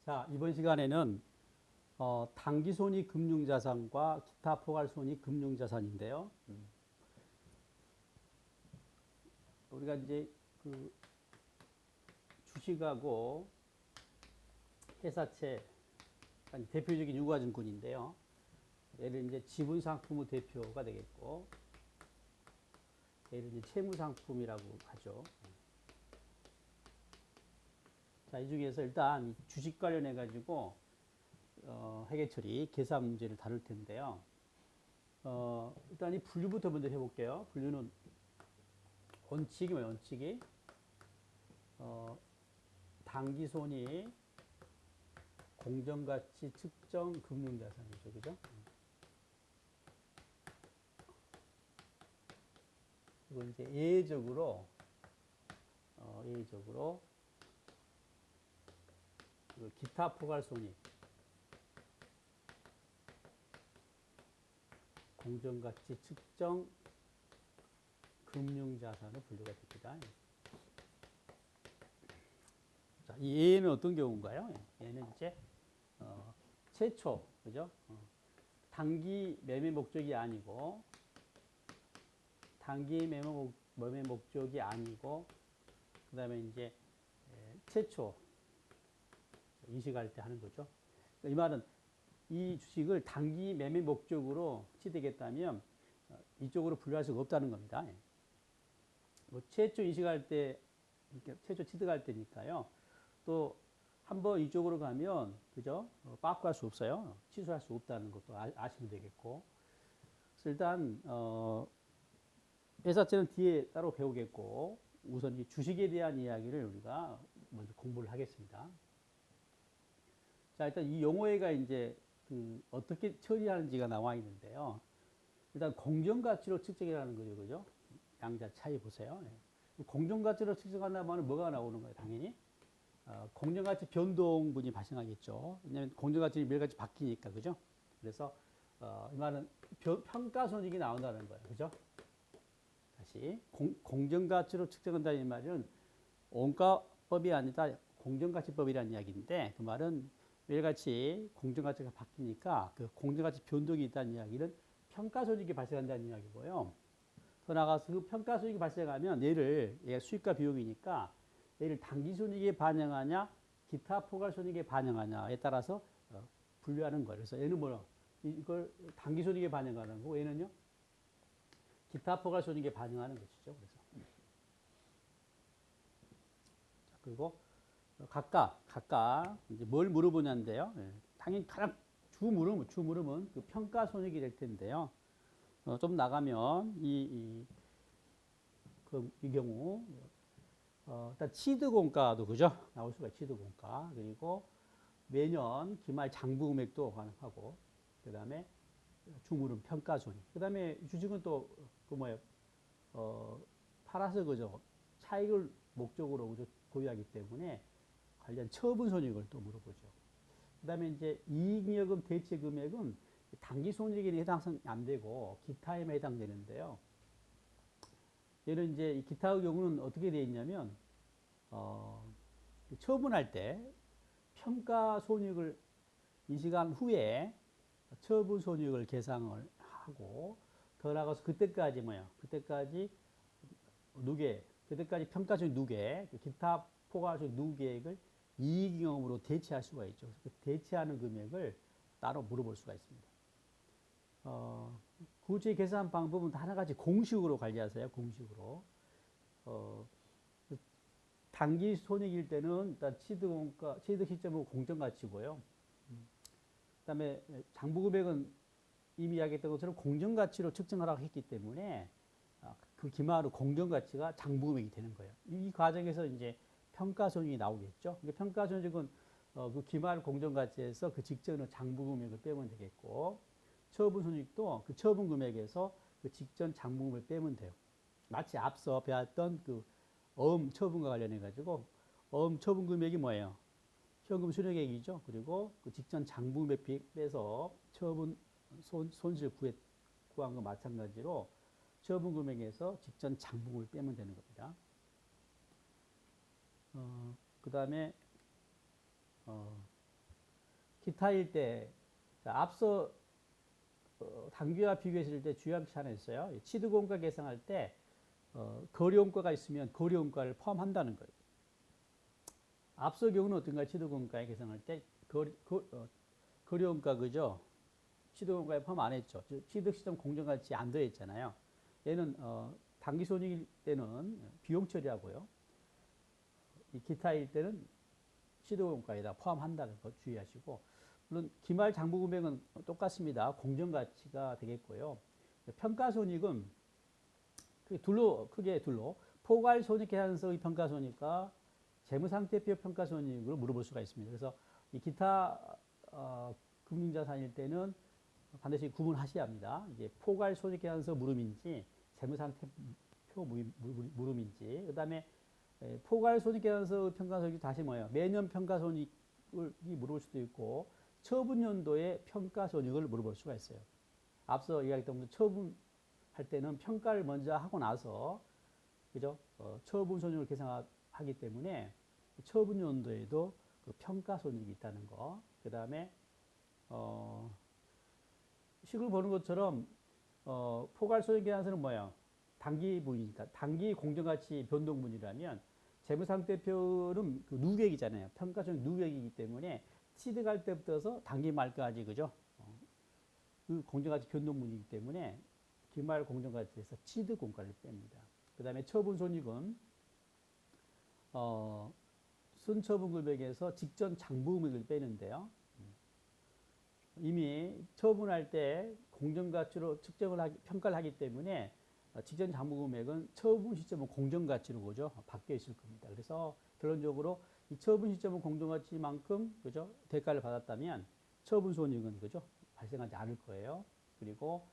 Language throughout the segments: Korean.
자, 이번 시간에는 당기손익 금융자산과 기타 포괄손익 금융자산인데요. 우리가 이제 그 주식하고 회사채, 대표적인 유가증권인데요. 얘를 이제 지분상품의 대표가 되겠고, 얘를 이제 채무상품이라고 하죠. 자, 이 중에서 일단 주식 관련해 가지고 회계처리 계산 문제를 다룰 텐데요. 일단 이 분류부터 먼저 해볼게요. 분류는 원칙이 뭐예요? 원칙이 당기손익 공정가치 측정 금융자산이죠, 그죠? 그리고 이제 예외적으로 기타 포괄손익 공정가치 측정 금융자산으로 분류가 됩니다. 자, 이 예는 어떤 경우인가요? 얘는 이제 최초, 그죠? 단기 매매 목적이 아니고 그다음에 이제 최초 인식할 때 하는 거죠. 이 말은 이 주식을 단기 매매 목적으로 취득했다면 이쪽으로 분류할 수가 없다는 겁니다. 뭐 최초 인식할 때, 최초 취득할 때니까요. 또 한번 이쪽으로 가면, 그죠? 바꿔할 수 없어요. 취소할 수 없다는 것도 아시면 되겠고. 그래서 일단, 회사채는 뒤에 따로 배우겠고, 우선 이 주식에 대한 이야기를 우리가 먼저 공부를 하겠습니다. 자, 일단 이 용어가 이제 어떻게 처리하는지가 나와 있는데요. 일단 공정가치로 측정이라는 거죠, 그죠? 양자 차이 보세요. 공정가치로 측정한다면 뭐가 나오는 거예요, 당연히? 공정가치 변동분이 발생하겠죠. 왜냐하면 공정가치는 매일같이 바뀌니까, 그죠? 그래서 이 말은 평가손익이 나온다는 거예요, 그죠? 다시 공정가치로 측정한다는 이 말은 원가법이 아니다 공정가치법이라는 이야기인데, 그 말은 매일같이 공정가치가 바뀌니까 그 공정가치 변동이 있다는 이야기는 평가손익이 발생한다는 이야기고요. 더 나아가서 그 평가손익이 발생하면 얘가 수익과 비용이니까 얘를 당기손익에 반영하냐 기타 포괄손익에 반영하냐에 따라서 분류하는 거예요. 그래서 얘는 뭐야? 이걸 당기손익에 반영하는 거고 얘는요 기타 포괄손익에 반영하는 것이죠. 그래서 그리고 각각 이제 뭘 물어보냐인데요. 당연히 가장 주 물음은 그 평가손익이 될 텐데요. 좀 나가면 이 경우 일단 취득원가도 그죠? 나올 수가 있어요. 취득원가. 그리고 매년 기말 장부 금액도 가능하고 그다음에 주물음 평가손익. 그다음에 주식은 또 그 뭐예요? 팔아서 그죠? 차익을 목적으로 그죠? 보유하기 때문에 관련 처분손익을 또 물어보죠. 그다음에 이제 이익여금 대체 금액은 단기 손익에 해당은 안 되고 기타에 해당되는데요. 얘는 이제 이 기타의 경우는 어떻게 되어 있냐면 처분할 때 평가 손익을 인식한 후에 처분 손익을 계상을 하고 더 나아가서 그때까지 평가 손익 누계, 기타 포괄 손익 누계액을 이익잉여금으로 대체할 수가 있죠. 그 대체하는 금액을 따로 물어볼 수가 있습니다. 구체의 계산 방법은 하나같이 공식으로 관리하세요. 공식으로. 단기 손익일 때는 일단 취득 시점은 공정가치고요. 그다음에 장부 금액은 이미 이야기했던 것처럼 공정가치로 측정하라고 했기 때문에 그 기말로 공정가치가 장부 금액이 되는 거예요. 이 과정에서 이제 평가손익이 나오겠죠. 평가손익은 그 기말 공정가치에서 그 직전의 장부 금액을 빼면 되겠고 처분손익도 그 처분 금액에서 그 직전 장부 금액을 빼면 돼요. 마치 앞서 배웠던 그 어음 처분과 관련해 가지고 어음 처분 금액이 뭐예요? 현금 수령액이죠. 그리고 그 직전 장부 금액 빼서 처분 손실 구한 거 마찬가지로 처분 금액에서 직전 장부금을 빼면 되는 겁니다. 그 다음에 기타일 때, 자, 앞서 단기와 비교했을 때 주요한 게 하나 있어요. 취득원가 계산할 때 거래원가가 있으면 거래원가를 포함한다는 거예요. 앞서 경우는 어떤가 취득원가에 계산할 때 거래원가 그죠? 취득원가에 포함 안 했죠. 취득시점 공정가치 안 더했잖아요. 얘는 단기손익일 때는 비용 처리하고요. 이 기타일 때는 취득원가에다 포함한다는 거 주의하시고, 물론 기말 장부 금액은 똑같습니다. 공정가치가 되겠고요. 평가손익은 크게 둘로 포괄손익계산서의 평가손익과 재무상태표 평가손익으로 물어볼 수가 있습니다. 그래서 이 기타 금융자산일 때는 반드시 구분하셔야 합니다. 이제 포괄손익계산서 물음인지 재무상태표 물음인지, 그다음에 포괄손익계산서 평가손익이 다시 뭐예요? 매년 평가손익을 물어볼 수도 있고 처분연도의 평가손익을 물어볼 수가 있어요. 앞서 이야기했던 것처럼 처분할 때는 평가를 먼저 하고 나서 그죠? 처분손익을 계산하기 때문에 처분연도에도 그 평가손익이 있다는 거. 그 다음에 식을 보는 것처럼 포괄손익계산서는 뭐예요? 단기분이니까 단기 공정가치 변동분이라면 재무상태표는 그 누계획이잖아요. 평가손익 누계획이기 때문에 취득할 때부터서 단기 말까지 그죠? 그 공정가치 변동분이기 때문에 기말 공정가치에서 취득원가를 뺍니다. 그 다음에 처분손익은 순처분 금액에서 직전 장부 금액을 빼는데요. 이미 처분할 때 공정가치로 평가를 하기 때문에 직전 장부 금액은 처분 시점은 공정가치로 그죠? 바뀌어 있을 겁니다. 그래서 결론적으로 이 처분 시점은 공정가치만큼 그죠? 대가를 받았다면 처분 손익은 그죠? 발생하지 않을 거예요. 그리고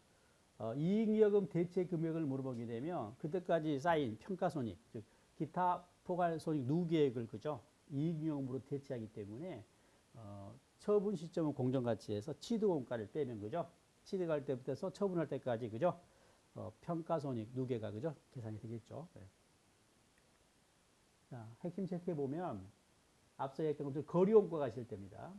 이익여금 대체 금액을 물어보게 되면 그때까지 쌓인 평가 손익, 즉 기타 포괄 손익 누계획을 그죠? 이익여금으로 대체하기 때문에 처분 시점은 공정가치에서 취득원가를 빼면 그죠? 취득할 때부터 처분할 때까지 그죠? 평가손익 누계가 그죠? 계산이 되겠죠. 네. 자, 핵심 체크해 보면 앞서 얘기했던 것처럼 거래원가가 있을 때입니다.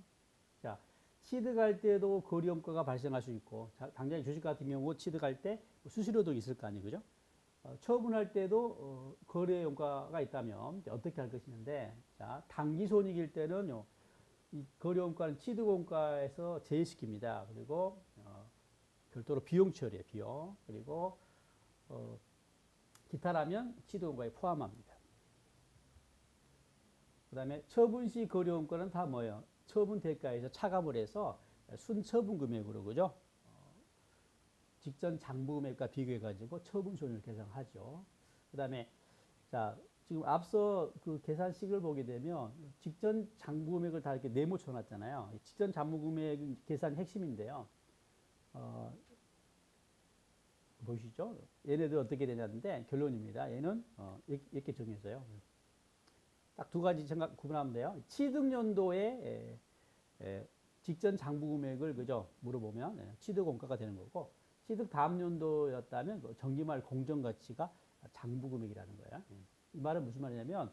자, 취득할 때도 거래원가가 발생할 수 있고, 자, 당장 주식 같은 경우 취득할 때 수수료도 있을 거 아니에요, 그죠? 처분할 때도 거래원가가 있다면 어떻게 할 것이는데, 자, 단기손익일 때는요, 이 거래원가는 취득원가에서 제외시킵니다. 그리고 별도로 비용 처리해 비용. 그리고 기타라면 취득원가에 포함합니다. 그 다음에 처분 시 거래원가는 다 뭐예요? 처분 대가에서 차감을 해서 순처분 금액으로 그죠? 직전 장부 금액과 비교해 가지고 처분 손익을 계산하죠. 그 다음에 자 지금 앞서 그 계산식을 보게 되면 직전 장부 금액을 다 이렇게 네모쳐 놨잖아요. 직전 장부 금액 계산 핵심인데요. 보시죠. 얘네들 어떻게 되냐는데 결론입니다. 얘는 이렇게 정해져요. 딱 두 가지 구분하면 돼요. 취득연도에 직전 장부 금액을 그죠 물어보면 취득 원가가 되는 거고, 취득 다음 연도였다면 그 정기말 공정가치가 장부 금액이라는 거예요. 이 말은 무슨 말이냐면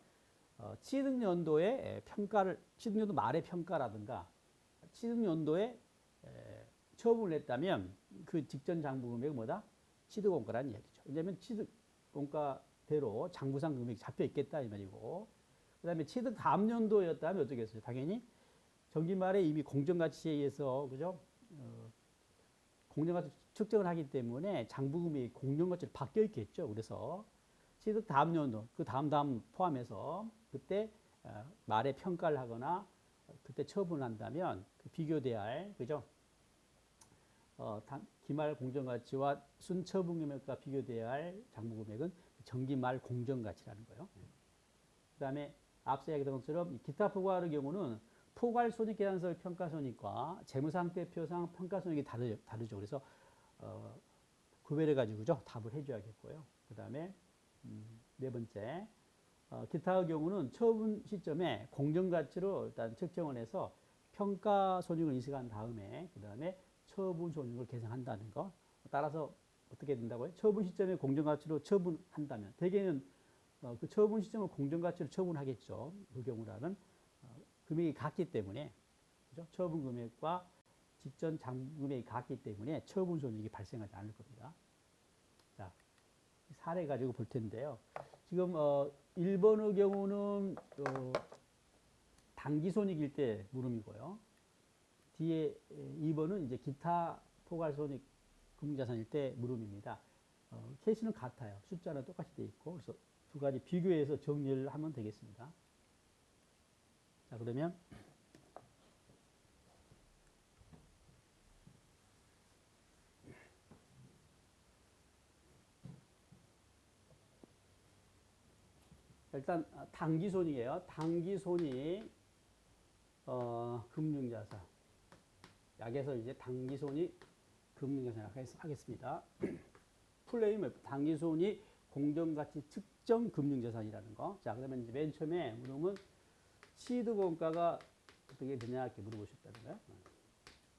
취득연도에 취득연도 말의 평가라든가 취득연도에 처분을 했다면 그 직전 장부 금액은 뭐다? 취득원가라는 이야기죠. 왜냐하면 취득원가대로 장부상 금액이 잡혀 있겠다 이 말이고, 그 다음에 취득 다음 연도였다면 어떻게 했어요? 당연히 정기말에 이미 공정가치에 의해서 그죠? 공정가치 측정을 하기 때문에 장부 금액이 공정가치로 바뀌어 있겠죠. 그래서 취득 다음 연도, 그 다음 포함해서 그때 말에 평가를 하거나 그때 처분을 한다면 그 비교돼야 할 그죠? 기말 공정가치와 순처분 금액과 비교돼야 할 장부 금액은 정기말 공정가치라는 거예요. 그 다음에 앞서 얘기했던 것처럼 기타 포괄의 경우는 포괄 손익계산서 평가손익과 재무상태표상 평가손익이 다르죠. 그래서 구별해 가지고죠 답을 해줘야겠고요. 그 다음에 네 번째 기타의 경우는 처분 시점에 공정가치로 일단 측정을 해서 평가손익을 인식한 다음에 그 다음에 처분 손익을 계산한다는 거. 따라서 어떻게 된다고요? 처분 시점에 공정가치로 처분한다면 대개는 그 처분 시점을 공정가치로 처분하겠죠. 그 경우라는 금액이 같기 때문에 그죠? 처분 금액과 직전 장부 금액이 같기 때문에 처분 손익이 발생하지 않을 겁니다. 자, 사례 가지고 볼 텐데요. 지금 1번의 경우는 당기 손익일 때 물음이고요. 뒤에 2번은 이제 기타 포괄 손익 금융자산일 때 물음입니다. 케이스는 같아요. 숫자는 똑같이 돼 있고 그래서 두 가지 비교해서 정리를 하면 되겠습니다. 자, 그러면 일단 당기손익이에요. 당기손익 금융자산. 약에서 이제 당기손익 금융자산 하겠습니다. 플레임은 당기손익 공정가치 측정 금융자산이라는 거. 자, 그러면 이제 맨 처음에 물으면 시드원가가 어떻게 되냐 이렇게 물어보셨다는 거예요.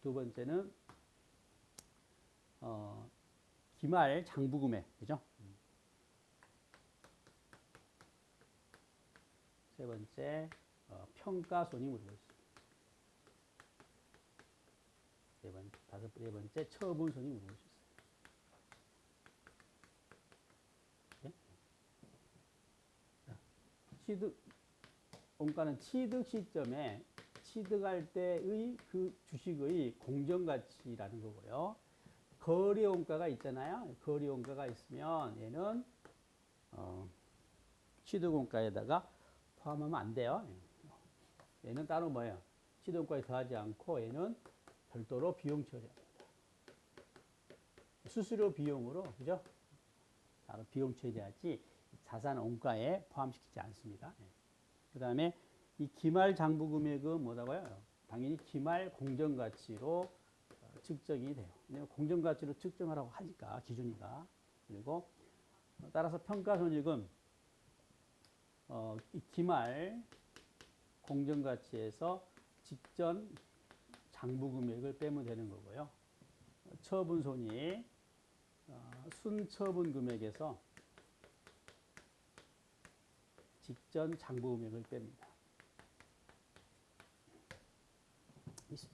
두 번째는 기말 장부금액, 그죠? 세 번째 평가손익 물어보셨습니다. 네 번째 처분손익 물어보셨어요. 네? 취득 원가는 취득 시점에 취득할 때의 그 주식의 공정가치라는 거고요. 거래 원가가 있잖아요. 거래 원가가 있으면 얘는 취득 원가에다가 포함하면 안 돼요. 얘는 따로 뭐예요? 취득 원가에 더하지 않고 얘는 별도로 비용 처리합니다. 수수료 비용으로, 그죠? 따로 비용 처리하지 자산 원가에 포함시키지 않습니다. 그 다음에 이 기말 장부 금액은 뭐라고요? 당연히 기말 공정가치로 측정이 돼요. 왜냐하면 공정가치로 측정하라고 하니까 기준이가. 그리고 따라서 평가손익은 이 기말 공정가치에서 직전 장부 금액을 빼면 되는 거고요. 처분손익 순처분 금액에서 직전 장부 금액을 뺍니다.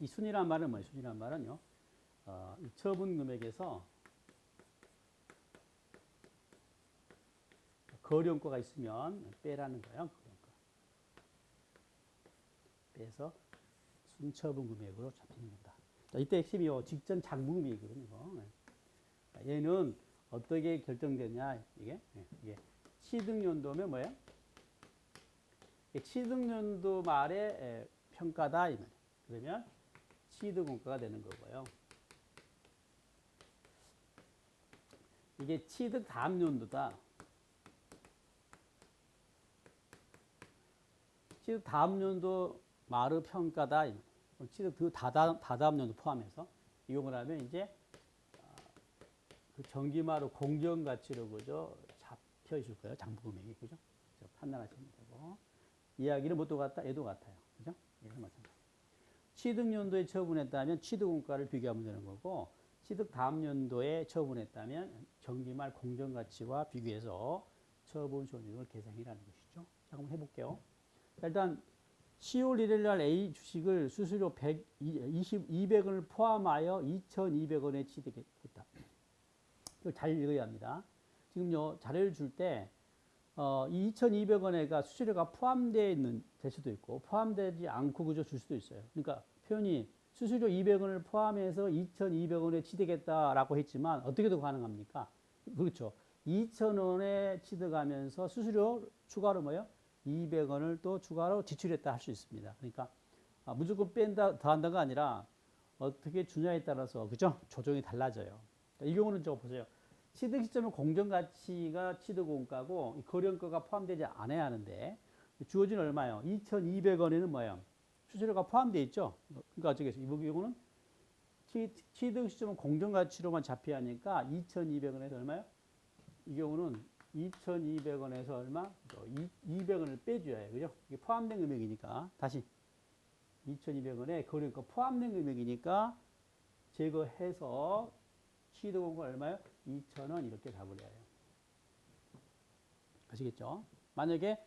이 순이란 말은 뭐예요? 순이란 말은요. 이 처분 금액에서 거래원가가 있으면 빼라는 거예요. 거래원가. 빼서 순처분 금액으로 잡히는 겁니다. 자, 이때 핵심이 직전 장부 금액이거든요. 얘는 어떻게 결정되냐? 이게 취득연도면 뭐예요? 취득연도 말에 평가다. 그러면 취득원가가 되는 거고요. 이게 취득 다음 연도다. 취득 다음 연도 말의 평가다. 취득 그 다다음 연도 포함해서 이용을 하면 이제 그 정기말의 공정가치로 그죠 잡혀 있을 거예요. 장부금액이 그죠? 판단하시면 되고 이야기는 뭐도 같다? 얘도 같아요. 그죠? 얘도 마찬가지. 취득 연도에 처분했다면 취득 원가를 비교하면 되는 거고 취득 다음 연도에 처분했다면 정기말 공정가치와 비교해서 처분 손익을 계산이라는 것이죠. 자, 한번 해볼게요. 일단 10월 1일 날 A 주식을 수수료 200원을 포함하여 2,200원에 취득했다. 이걸 잘 읽어야 합니다. 지금요 자료를 줄 때 이 2,200원에가 수수료가 포함되어 있는 될 수도 있고 포함되지 않고 그저 줄 수도 있어요. 그러니까 표현이 수수료 200원을 포함해서 2,200원에 취득했다라고 했지만 어떻게도 가능합니까? 그렇죠. 2,000원에 취득하면서 수수료 추가로 뭐요? 200원을 또 추가로 지출했다 할 수 있습니다. 그러니까 무조건 뺀다 더한다가 아니라 어떻게 주냐에 따라서 그죠? 조정이 달라져요. 이 경우는 저거 보세요. 취득 시점은 공정가치가 취득원가고 거래원가가 포함되지 않아야 하는데 주어진 얼마요? 2,200원에는 뭐예요? 수수료가 포함되어 있죠. 그러니까 어쩌겠어요? 이 경우는 취득 시점은 공정가치로만 잡혀야 하니까 2,200원에서 얼마요? 이 경우는 2,200원에서 얼마? 200원을 빼줘야 해요. 그죠? 이게 포함된 금액이니까. 다시 2,200원에 거래원가 포함된 금액이니까 제거해서 취득원가 얼마요? 2,000원 이렇게 잡으려 해요. 아시겠죠? 만약에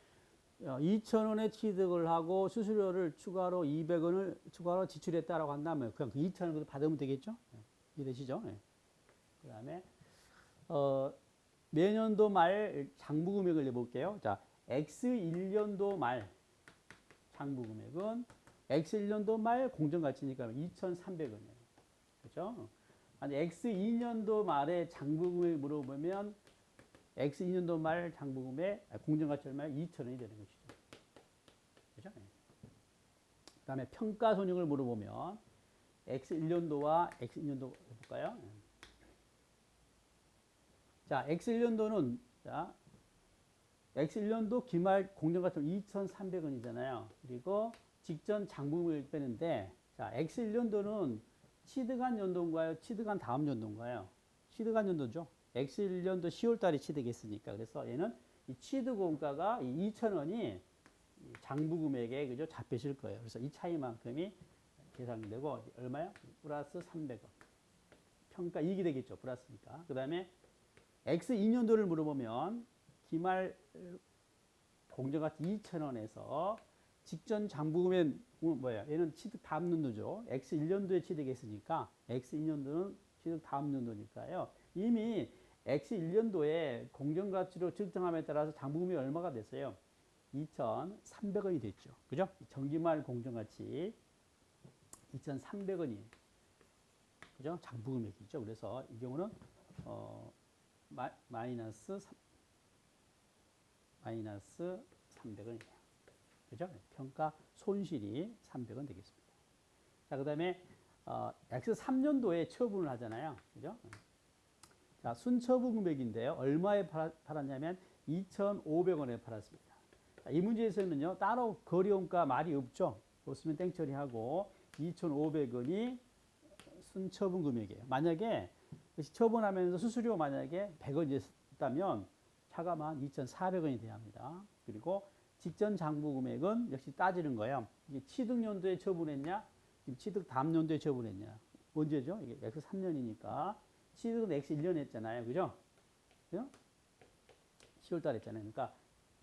2,000원에 취득을 하고 수수료를 추가로 200원을 추가로 지출했다라고 한다면 그냥 그 2,000원 받으면 되겠죠? 이해되시죠? 그다음에 매년도 말 장부 금액을 내볼게요. 자, X1년도 말 장부 금액은 X1년도 말 공정가치니까 2,300원이에요. 그렇죠? 아니 X2년도 말에 장부 금액 물어보면 X2년도 말 장부 금액 공정가치 얼마야? 2,000원이 되는 것이죠. 그렇죠? 그다음에 평가 손익을 물어보면 X1년도와 X2년도 해볼까요? 자, X1년도는 자, X1년도 기말 공정가치는 2,300원이잖아요. 그리고 직전 장부금을 빼는데 자, X1년도는 취득한 연도인가요? 취득한 다음 연도인가요? 취득한 연도죠. X1년도 10월 달에 취득했으니까. 그래서 얘는 이 취득 원가가 이 2,000원이 장부금액에 그죠? 잡히실 거예요. 그래서 이 차이만큼이 계산되고 얼마요? 플러스 300원. 평가 이익이 되겠죠. 플러스니까. 그다음에 X2년도를 물어보면 기말 공정가치 2,000원에서 직전 장부금액 뭐야? 얘는 취득 다음 연도죠. X1년도에 취득했으니까 X2년도는 취득 다음 연도니까요. 이미 X1년도에 공정가치로 측정함에 따라서 장부금액이 얼마가 됐어요? 2,300원이 됐죠. 그죠? 정기말 공정가치 2,300원이 그죠? 장부금액이죠. 그래서 이 경우는 마이너스 300원이에요. 그죠? 평가 손실이 300원 되겠습니다. 자, 그 다음에 X3년도에 처분을 하잖아요. 그죠? 자, 순처분 금액인데요. 얼마에 팔았냐면 2,500원에 팔았습니다. 자, 이 문제에서는요, 따로 거래원가 말이 없죠. 없으면 땡 처리하고 2,500원이 순처분 금액이에요. 만약에 처분하면서 수수료 만약에 100원 있다면 차감한 2,400원이 돼야 합니다. 그리고 직전 장부 금액은 역시 따지는 거예요. 이게 취득연도에 처분했냐, 지금 취득 다음 연도에 처분했냐. 언제죠? 이게 X3년이니까 취득은 X1년 했잖아요. 그죠? 그죠? 10월 달에 했잖아요. 그러니까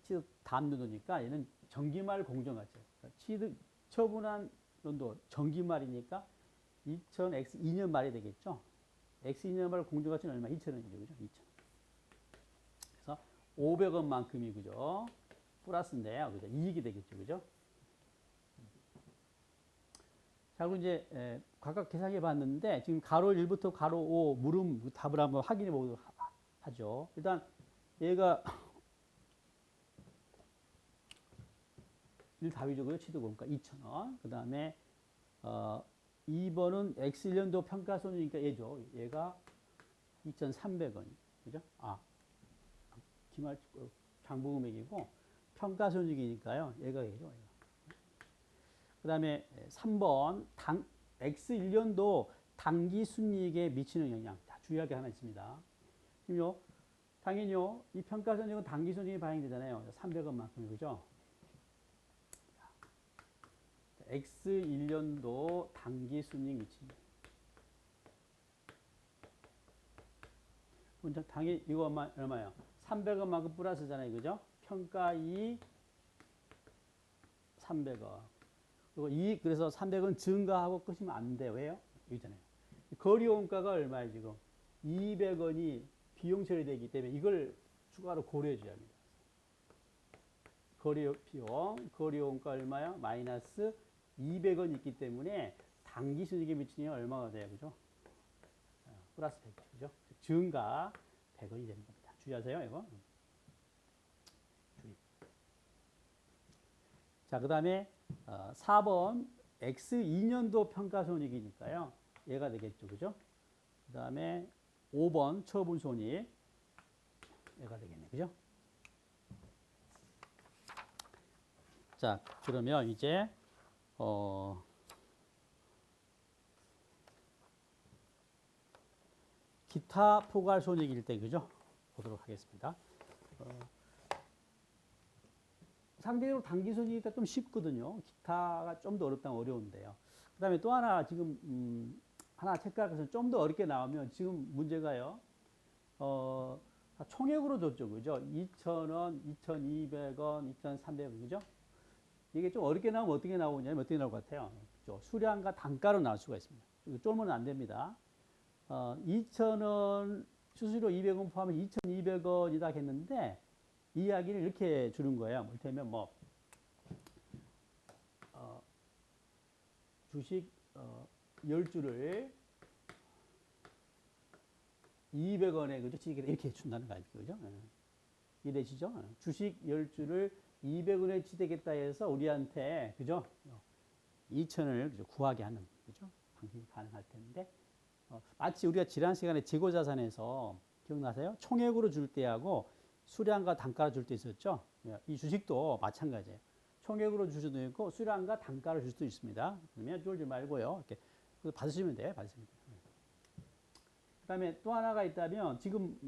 취득 다음 연도니까 얘는 정기말 공정가치예요. 그러니까 취득 처분한 연도 정기말이니까 2000X2년 말이 되겠죠? X2년 말 공정가치는 얼마? 2,000원이죠. 그죠? 2,000원. 그래서 500원만큼이 그죠? 플러스인데요. 그죠? 이익이 되겠죠. 그죠? 자, 그럼 이제 각각 계산해 봤는데 지금 가로 1부터 가로 5 물음 답을 한번 확인해 보도록 하죠. 일단 얘가 1답이죠. 취득원가 2,000원. 그 다음에 2번은 X1년도 평가손이니까 얘죠. 얘가 2,300원. 그죠? 기말 장부금액이고 평가손익이니까요. 얘가 얘죠. 그 다음에 3번 X1년도 당기순이익에 미치는 영향. 자, 주의할 게 하나 있습니다. 지금요, 당연히요, 이 평가손익은 당기순이익이 반영되잖아요. 300원만큼, 그죠? X1년도 당기순이익 미치는. 당연히 이거 얼마예요? 300원만큼 플러스잖아요. 그죠? 평가이익 300원. 그리고 이익, 그래서 300원 증가하고 끝이면 안 돼요. 왜요? 여기잖아요. 거래원가가 얼마예요, 지금? 200원이 비용 처리되기 때문에 이걸 추가로 고려해 줘야 합니다. 거래원가 얼마요? 마이너스 200원 있기 때문에 당기순이익에 미치는 얼마가 돼요? 그죠? 플러스 100, 그죠? 증가 100원이 되는 겁니다. 주의하세요, 이거. 주의. 자, 그 다음에 4번 X2년도 평가손익이니까요. 얘가 되겠죠. 그죠? 그 다음에 5번 처분손익. 얘가 되겠네. 그죠? 자, 그러면 이제 기타 포괄손익일 때, 그죠? 보도록 하겠습니다. 상대적으로 당기손익이니까 좀 쉽거든요. 기타가 좀 더 어렵다면 어려운데요. 그 다음에 또 하나 지금 하나 체크할 것은 좀 더 어렵게 나오면 지금 문제가요. 총액으로 줬죠. 그죠? 2,000원, 2,200원, 2,300원. 그죠? 이게 좀 어렵게 나오면 어떻게 나오냐면 어떻게 나올 것 같아요? 그죠? 수량과 단가로 나올 수가 있습니다. 쫄면 안 됩니다. 2,000원 수수료 200원 포함해 2,200원이다 했는데 이야기를 이렇게 주는 거예요. 이를테면 뭐 주식 10주를 200원에 그죠? 이렇게 준다는 거 아닙니까? 그죠? 이해되시죠? 주식 10주를 200원에 취득했다 해서 우리한테 그죠? 2천을 그죠? 구하게 하는 그죠? 방식이 가능할 텐데 마치 우리가 지난 시간에 재고자산에서 기억나세요? 총액으로 줄 때하고 수량과 단가로 줄 때 있었죠? 이 주식도 마찬가지예요. 총액으로 줄 수도 있고 수량과 단가를 줄 수도 있습니다. 그러면 쫄지 말고요. 이렇게 받으시면 돼요. 받으시면 돼요. 그다음에 또 하나가 있다면 지금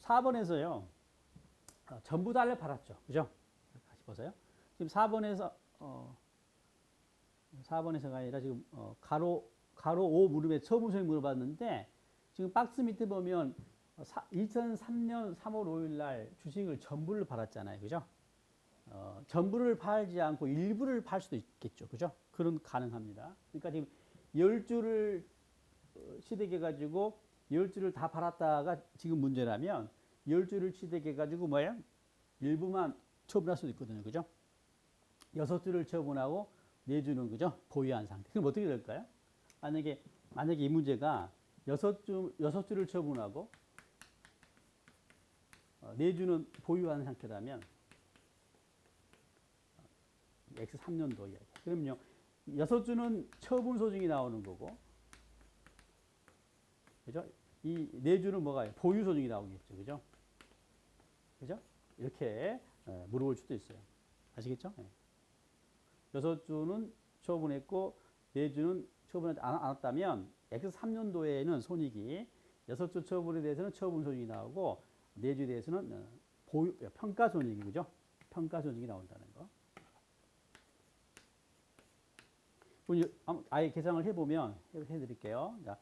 4번에서요. 전부 다를 팔았죠. 그죠? 다시 보세요. 지금 4번에서가 아니라 지금 가로 5 물음에 처분소액 물어봤는데 지금 박스 밑에 보면 2003년 3월 5일 날 주식을 전부를 팔았잖아요. 그죠? 전부를 팔지 않고 일부를 팔 수도 있겠죠. 그죠? 그런 가능합니다. 그러니까 지금 10주를 취득해가지고 10주를 다 팔았다가 지금 문제라면 10주를 취득해가지고 뭐예요? 일부만 처분할 수도 있거든요. 그죠? 6주를 처분하고 4주는 그죠? 보유한 상태. 그럼 어떻게 될까요? 만약에 이 문제가 6주를 처분하고 4주는 보유한 상태라면 X 3년도 이야기. 그럼요. 6주는 처분 소득이 나오는 거고 그죠? 이 4주는 뭐가 보유 소득이 나오겠죠. 그죠? 그죠? 이렇게 물어볼 수도 있어요. 아시겠죠? 6주는 처분했고 4주는 처분하지 않았다면 X 3년도에는 손익이 6주 처분에 대해서는 처분 손익이 나오고 4주에 대해서는 평가 손익이 그죠? 평가 손익이 나온다는 거. 아예 계산을 해보면 해드릴게요. 자,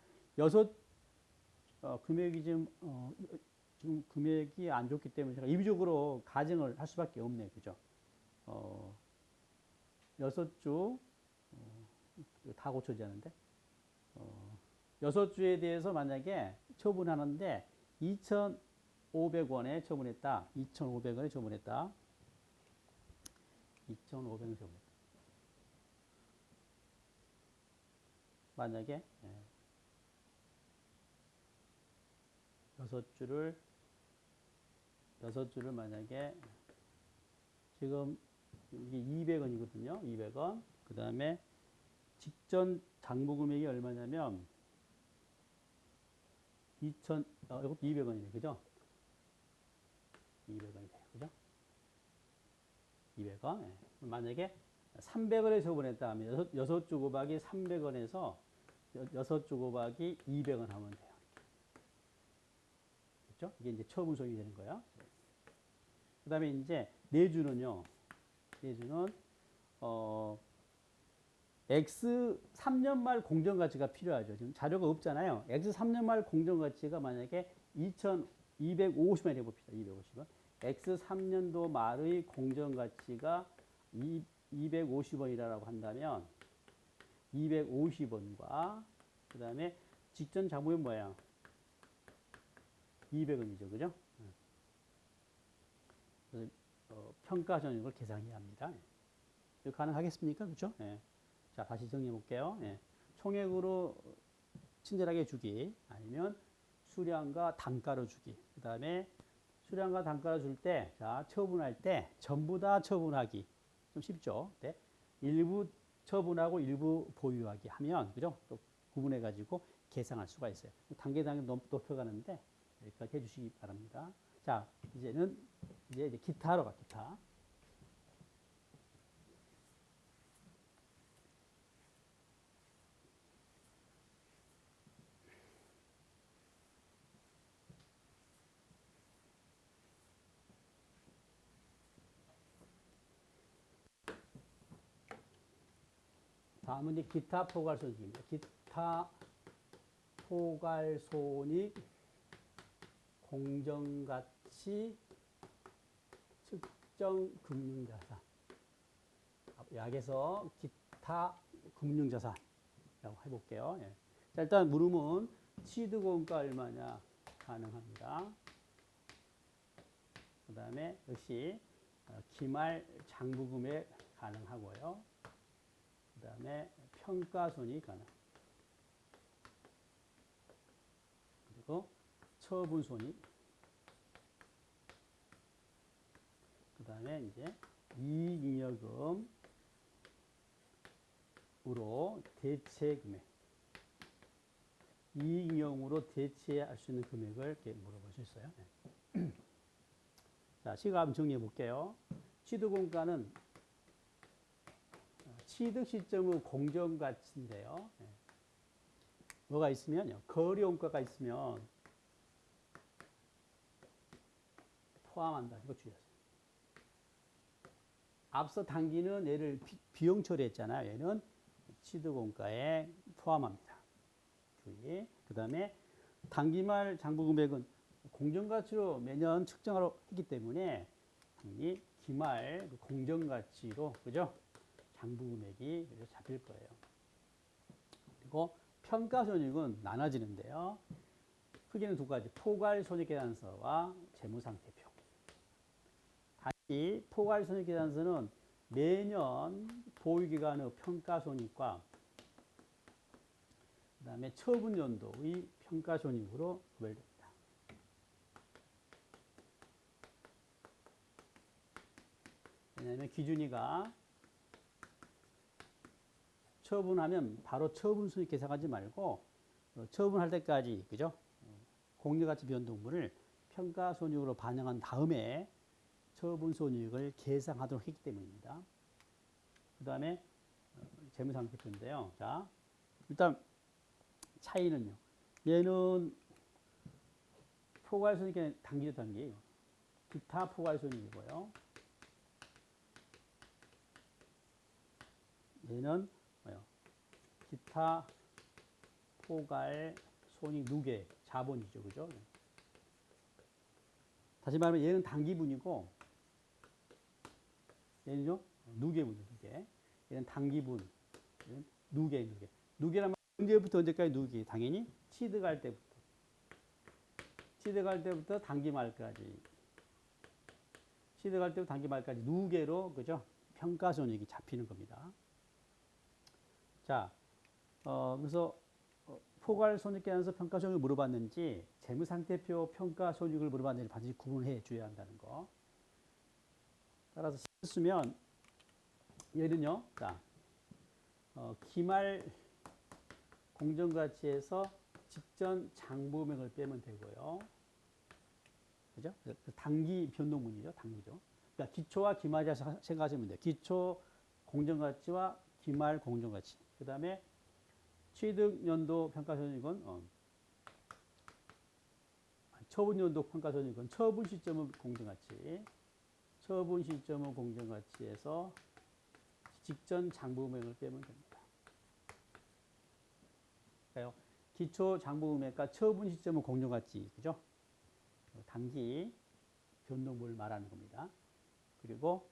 금액이 지금 금액이 안 좋기 때문에 제가 임의적으로 가정을 할 수밖에 없네요. 그죠? 6주 다 고쳐지지 않은데 6주에 대해서 만약에 처분하는데 2,500원에 처분했다. 2,500원에 처분했다. 2,500원에 처분했다. 만약에 6주를 만약에 지금 이게 200원이거든요. 200원. 그 다음에 직전 장부 금액이 얼마냐면 이것도 200원이네. 그죠? 200원이 돼요. 그죠? 200원. 네. 만약에 300원에 처분했다 하면 6주 곱하기 300원에서 6주 곱하기 200원 하면 돼요. 그렇죠? 이게 이제 처분 소액이 되는 거야. 그 다음에 이제 4주는요. 4주는 X 3년 말 공정가치가 필요하죠. 지금 자료가 없잖아요. X 3년 말 공정가치가 만약에 2,250원 해봅시다. 250원. X 3년도 말의 공정가치가 250원이라고 한다면 250원과 그 다음에 직전 장부는 뭐야? 200원이죠. 그죠? 그래서 평가 전액을 계산해야 합니다. 이거 가능하겠습니까? 그죠? 예. 자, 다시 정리해 볼게요. 예. 총액으로 친절하게 주기 아니면 수량과 단가로 주기. 그 다음에 수량과 단가로 줄 때, 자, 처분할 때 전부 다 처분하기. 좀 쉽죠? 네. 일부 처분하고 일부 보유하기 하면, 그죠? 또 구분해 가지고 계산할 수가 있어요. 단계 높여가는데 여기까지 해주시기 바랍니다. 자, 이제 기타로 가, 기타. 다음은 이제 기타 포괄손익입니다. 기타 포괄손익 공정가치 측정 금융자산. 약에서 기타 금융자산이라고 해볼게요. 예. 자, 일단 물음은 취득원가 얼마냐 가능합니다. 그 다음에 역시 기말 장부금액 가능하고요. 그 다음에 평가손익 가능. 그리고 처분손익. 그 다음에 이제 이익잉여금으로 대체금액. 이익잉여금으로 대체할 수 있는 금액을 이렇게 물어볼 수 있어요. 네. 자, 시각 한번 정리해 볼게요. 취득원가는 취득 시점의 공정가치인데요. 네. 뭐가 있으면요. 거래원가가 있으면 포함한다. 이거 주의하세요. 앞서 단기는 얘를 비용 처리했잖아요. 얘는 취득원가에 포함합니다. 주의. 그 다음에 단기말 장부금액은 공정가치로 매년 측정하러 했기 때문에 당연히 기말 공정가치로 그죠? 장부금액이 잡힐 거예요. 그리고 평가손익은 나눠지는데요. 크게는 두 가지. 포괄손익계산서와 재무상태표. 다시 포괄손익계산서는 매년 보유기간의 평가손익과 그 다음에 처분연도의 평가손익으로 구별됩니다. 왜냐하면 기준이가 처분하면 바로 처분손익 계산하지 말고 처분할 때까지 그죠? 공정가치 변동분을 평가손익으로 반영한 다음에 처분손익을 계산하도록 했기 때문입니다. 그 다음에 재무상태표인데요. 자, 일단 차이는요. 얘는 포괄손익의 단기죠, 단기. 기타 포괄손익이고요. 얘는 뭐요? 기타 포괄손익 누계 자본이죠, 그죠? 다시 말하면 얘는 단기분이고 얘는요 누계분이죠, 누계. 얘는 단기분, 얘는 누계. 누계라면 언제부터 언제까지 누계? 당연히 취득할 때부터. 취득할 때부터 단기말까지. 취득할 때부터 단기말까지 누계로 그죠? 평가손익이 잡히는 겁니다. 자, 그래서 포괄손익계산서 평가손익을 물어봤는지 재무상태표 평가손익을 물어봤는지 반드시 구분해 줘야 한다는 거. 따라서 쓰면 얘는요. 자, 기말 공정가치에서 직전 장부금액을 빼면 되고요. 그죠? 단기 변동분이죠. 단기죠. 그러니까 기초와 기말이라 생각하시면 돼요. 기초 공정가치와 기말 공정가치. 그 다음에 취득연도 평가손익은 처분연도 평가손익은 처분 시점의 공정가치. 처분 시점의 공정가치에서 직전 장부금액을 빼면 됩니다. 그러니까요. 기초 장부금액과 처분 시점의 공정가치, 그죠? 단기 변동분을 말하는 겁니다. 그리고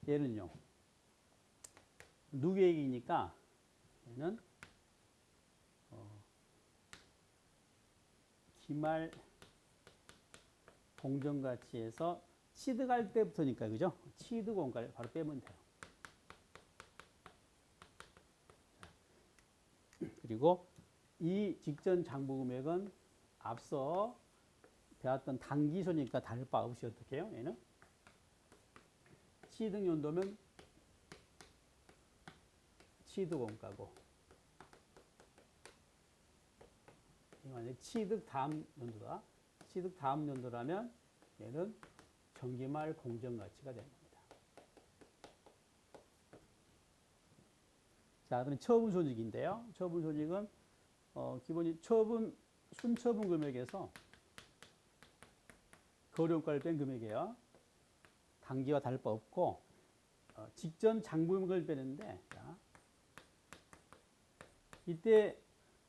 얘는요. 누계액이니까 얘는 기말 공정가치에서 취득할 때부터니까 그죠? 취득원가를 바로 빼면 돼요. 그리고 이 직전 장부금액은 앞서 배웠던 단기손이니까 다를 바 없이 어떻게 해요? 얘는 취득연도면 취득원가고 만약에 취득 다음 연도다. 취득 다음 연도라면 얘는 정기말 공정가치가 되는 겁니다. 자, 그다음에 처분손익인데요. 처분손익은 기본이 순처분 금액에서 거래원가를 뺀 금액이에요. 단기와 다를 바 없고 직전 장부금액을 빼는데 자, 이때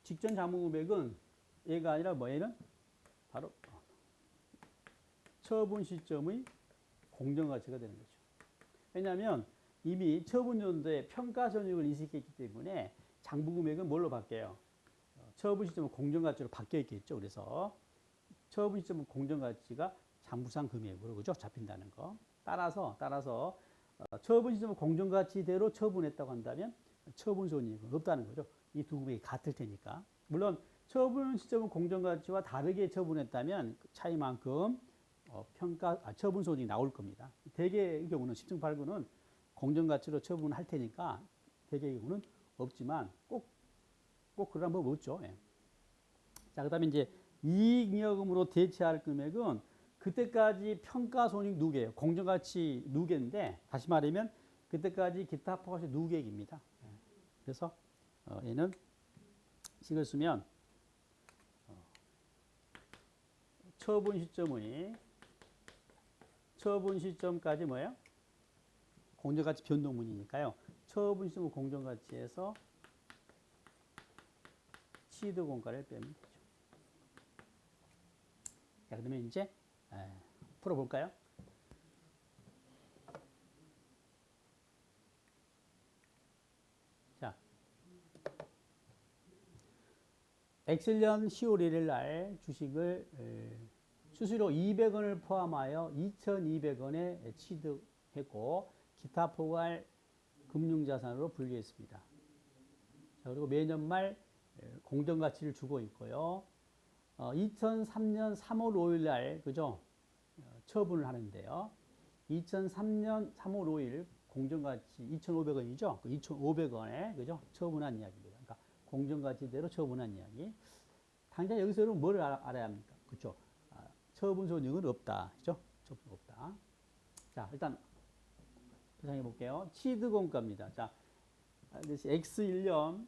직전 장부금액은 얘가 아니라 뭐 얘는 바로 처분 시점의 공정가치가 되는 거죠. 왜냐하면 이미 처분 연도에 평가 손익을 인식했기 때문에 장부 금액은 뭘로 바뀌어요? 처분 시점은 공정가치로 바뀌어 있겠죠. 그래서 처분 시점은 공정가치가 장부상 금액으로 그죠? 잡힌다는 거. 따라서 처분 시점은 공정가치대로 처분했다고 한다면 처분 손익은 없다는 거죠. 이 두 금액이 같을 테니까. 물론 처분 시점은 공정가치와 다르게 처분했다면 그 차이만큼 처분 손익이 나올 겁니다. 대개의 경우는 10층 8구는 공정가치로 처분할 테니까 대개의 경우는 없지만 꼭 그런 법 없죠. 예. 자, 그 다음에 이제 이익여금으로 대체할 금액은 그때까지 평가손익 누계예요. 공정가치 누계인데 다시 말하면 그때까지 기타 포괄세 누계액입니다. 예. 그래서 얘는 식을 쓰면 처분 시점까지 뭐예요? 공정가치 변동분이니까요. 처분 시점은 공정가치에서 취득원가를 빼면 되죠. 자, 그러면 이제 풀어볼까요? 자, 엑셀년 10월 1일 날 주식을 수수료 200원을 포함하여 2,200원에 취득했고 기타 포괄 금융자산으로 분류했습니다. 자, 그리고 매년 말 공정가치를 주고 있고요. 2003년 3월 5일 날 그죠? 처분을 하는데요. 2003년 3월 5일 공정가치 2,500원이죠. 그 2,500원에 그죠? 처분한 이야기입니다. 그러니까 공정가치대로 처분한 이야기. 당장 여기서는 뭘 알아야 합니까? 그렇죠? 처분 손익은 없다. 그죠? 처분 없다. 자, 일단 계산해 볼게요. 취득원가입니다. 자, X1년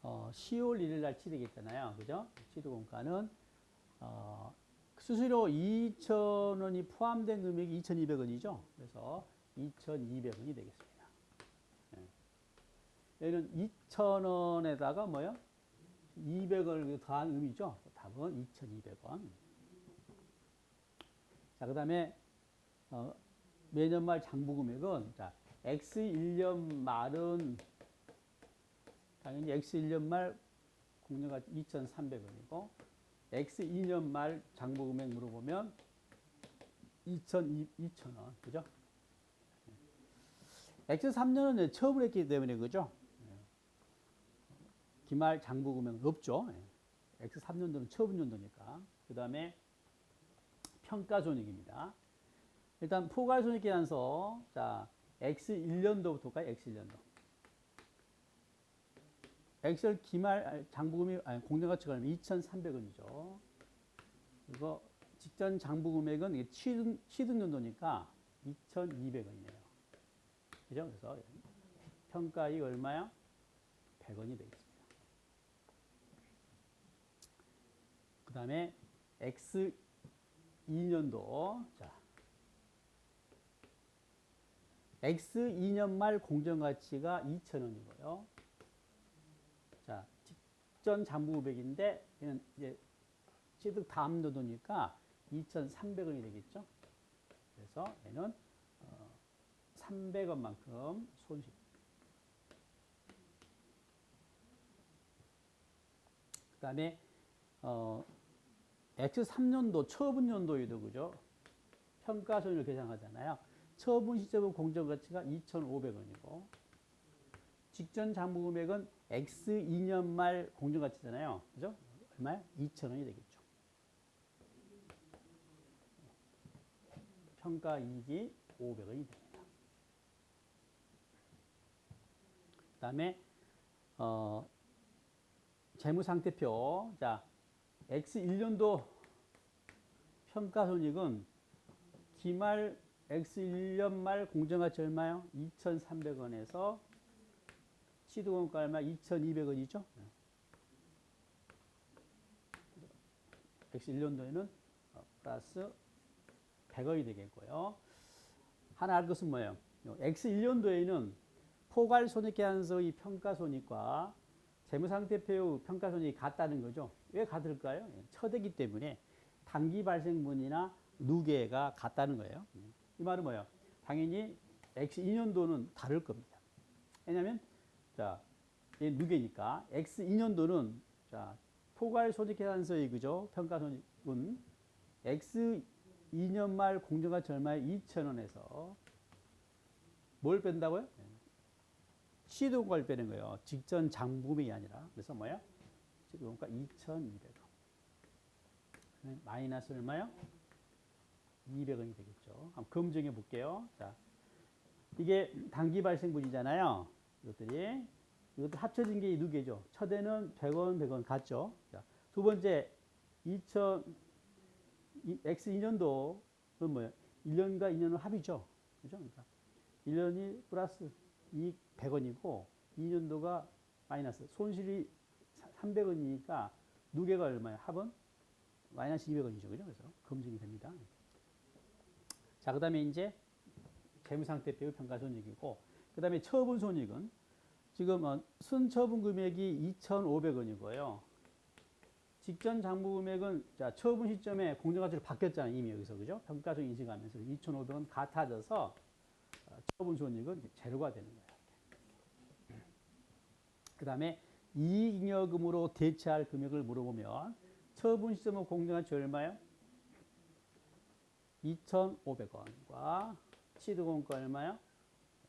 10월 1일 날 취득했잖아요. 그죠? 취득원가는 수수료 2,000원이 포함된 금액이 2,200원이죠. 그래서 2,200원이 되겠습니다. 얘는 2,000원에다가 뭐요? 200원을 더한 의미죠. 답은 2,200원. 자, 그 다음에 매년 말 장부 금액은 자, X1년 말은 당연히 X1년 말 공정가치 2,300원이고 X2년 말 장부 금액 물어보면 2,000원. 그죠? X3년은 처분했기 때문에 그죠? 기말 장부 금액은 없죠. X3년도는 처분 연도니까. 그 다음에 평가손익입니다. 일단 포괄손익계산서 자 X1년도부터 갈까요? X1년도. 엑셀 기말 장부금액 공정가치가 2,300원이죠. 그리고 직전 장부금액은 취득연도니까 2,200원이네요. 그죠? 그래서 평가이익 얼마야? 100원이 되겠습니다. 그 다음에 X2년도 자 X2년 말 공정가치가 2,000원이고요. 자, 직전 장부금액인데 얘는 이제 취득 다음 연도니까 2,300원이 되겠죠. 그래서 얘는 300원만큼 손실. 그 다음에 X3년도 처분 연도에도 그죠? 평가손익을 계산하잖아요. 처분 시점은 공정가치가 2,500원이고 직전 장부금액은 X2년 말 공정가치잖아요. 그죠? 얼마야? 2,000원이 되겠죠. 평가이익이 500원이 됩니다. 그 다음에 재무상태표. 자, X1년도 평가손익은 기말 X1년 말 공정가치 얼마요? 2,300원에서 취득원가 얼마? 2,200원이죠. X1년도에는 플러스 100원이 되겠고요. 하나 알 것은 뭐예요? X1년도에는 포괄손익계산서의 평가손익과 재무상태표의 평가손익이 같다는 거죠. 왜 같을까요? 처대기 때문에 단기 발생분이나 누계가 같다는 거예요. 이 말은 뭐예요? 당연히 X 2년도는 다를 겁니다. 왜냐하면 자, 얘 누계니까 X 2년도는 자, 포괄 소득 계산서의 그죠? 평가 손익은 X 2년 말 공정가치 얼마에 2,000원에서 뭘 뺀다고요? 시도공과를 빼는 거예요. 직전 장부금액이 아니라. 그래서 뭐야? 시도공과 2,200원. 마이너스 얼마요? 200원이 되겠죠. 한번 검증해 볼게요. 자, 이게 단기 발생분이잖아요. 이것도 합쳐진 게 두 개죠. 첫에는 100원, 100원 같죠. 자, 두 번째, X 2년도는 뭐예요? 1년과 2년은 합이죠. 그죠? 그러니까 1년이 플러스 이익 100원이고 2년도가 마이너스 손실이 300원이니까 누계가 얼마예요? 합은 마이너스 200원이죠. 그죠? 그래서 검증이 됩니다. 자, 그 다음에 이제 재무상태 빼고 평가손익이고, 그 다음에 처분손익은 지금 순처분 금액이 2,500원이고요. 직전 장부 금액은 자, 처분 시점에 공정가치로 바뀌었잖아요. 이미 여기서. 그죠? 평가손익 인식하면서 2,500원 같아져서 처분손익은 제로가 되는 거예요. 그 다음에 이익잉여금으로 대체할 금액을 물어보면 처분 시점은 공정가치 얼마요? 2,500원과 취득원가 얼마요?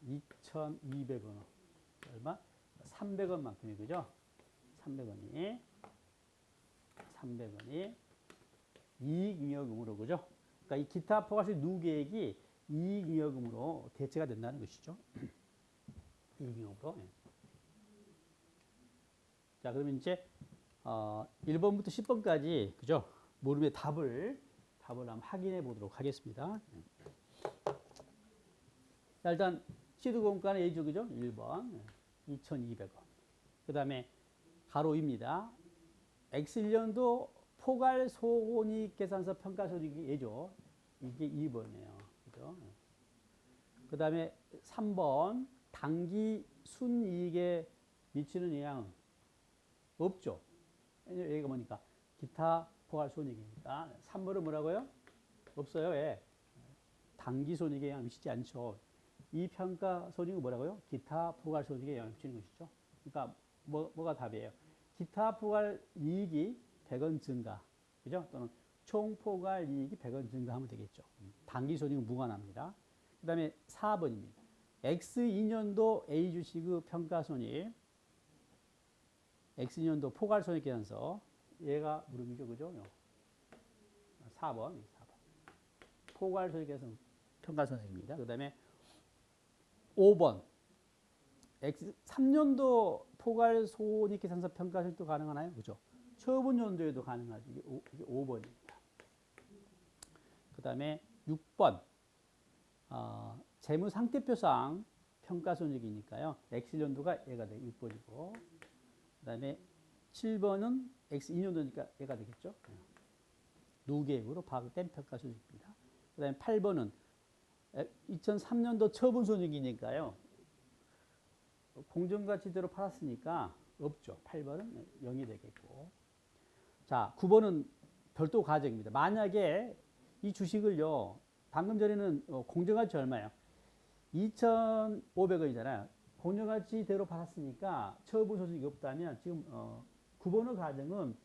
2,200원. 얼마? 300원만큼이 그죠? 300원이 이익잉여금으로 그죠? 그러니까 이 기타 포괄적 누계액이 이익잉여금으로 대체가 된다는 것이죠. 이익잉여금으로. 자, 그러면 이제 1번부터 10번까지 그죠? 모름의 답을 한번 확인해 보도록 하겠습니다. 자, 일단 시도공과는 A죠, 그죠? 1번 2,200원. 그 다음에 가로 2입니다. X1년도 포괄 소혼익계산서 평가손익이 A죠. 이게 2번이에요. 그죠? 그 다음에 3번 단기 순이익에 미치는 영향은 없죠. 여기가 뭐니까 기타 포괄 손익이니까 3번은 뭐라고요? 없어요. 왜? 단기 손익에 영향 미치지 않죠. 이 평가 손익은 뭐라고요? 기타 포괄 손익에 영향 미치는 것이죠. 그러니까 뭐가 답이에요? 기타 포괄 이익이 100원 증가, 그죠? 또는 총 포괄 이익이 100원 증가하면 되겠죠. 단기 손익은 무관합니다. 그 다음에 4번입니다. X2년도 A 주식의 평가 손익, X2년도 포괄 손익 계산서, 얘가 물음이죠, 그죠? 4번. 포괄 손익 계산서 평가 손익입니다. 그 다음에 5번. X3년도 포괄 손익 계산서 평가 손익도 가능하나요? 그죠? 처분 연도에도 가능하죠. 이게 5번입니다. 그 다음에 6번. 재무 상태표상 평가 손익이니까요. X1년도가 얘가 되고 6번이고. 그 다음에 7번은 X2년도니까 얘가 되겠죠. 누계액으로 파악된 평가 손익입니다. 그 다음에 8번은 2003년도 처분 손익이니까요. 공정가치대로 팔았으니까 없죠. 8번은 0이 되겠고. 자, 9번은 별도 가정입니다. 만약에 이 주식을요, 방금 전에는 공정가치 얼마예요? 2,500원이잖아요. 공정가치대로 팔았으니까 처분 손익이 없다면 지금 9번의 가정은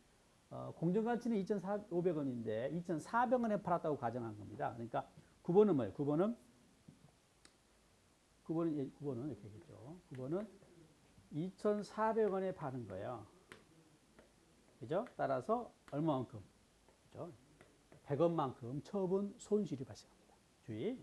공정가치는 2,500원인데 2,400원에 팔았다고 가정한 겁니다. 그러니까 9번은 뭐예요? 9번은 이렇게 되겠죠. 9번은 2,400원에 파는 거예요. 그죠? 따라서 얼마만큼? 그죠? 100원만큼 처분 손실이 발생합니다. 주의.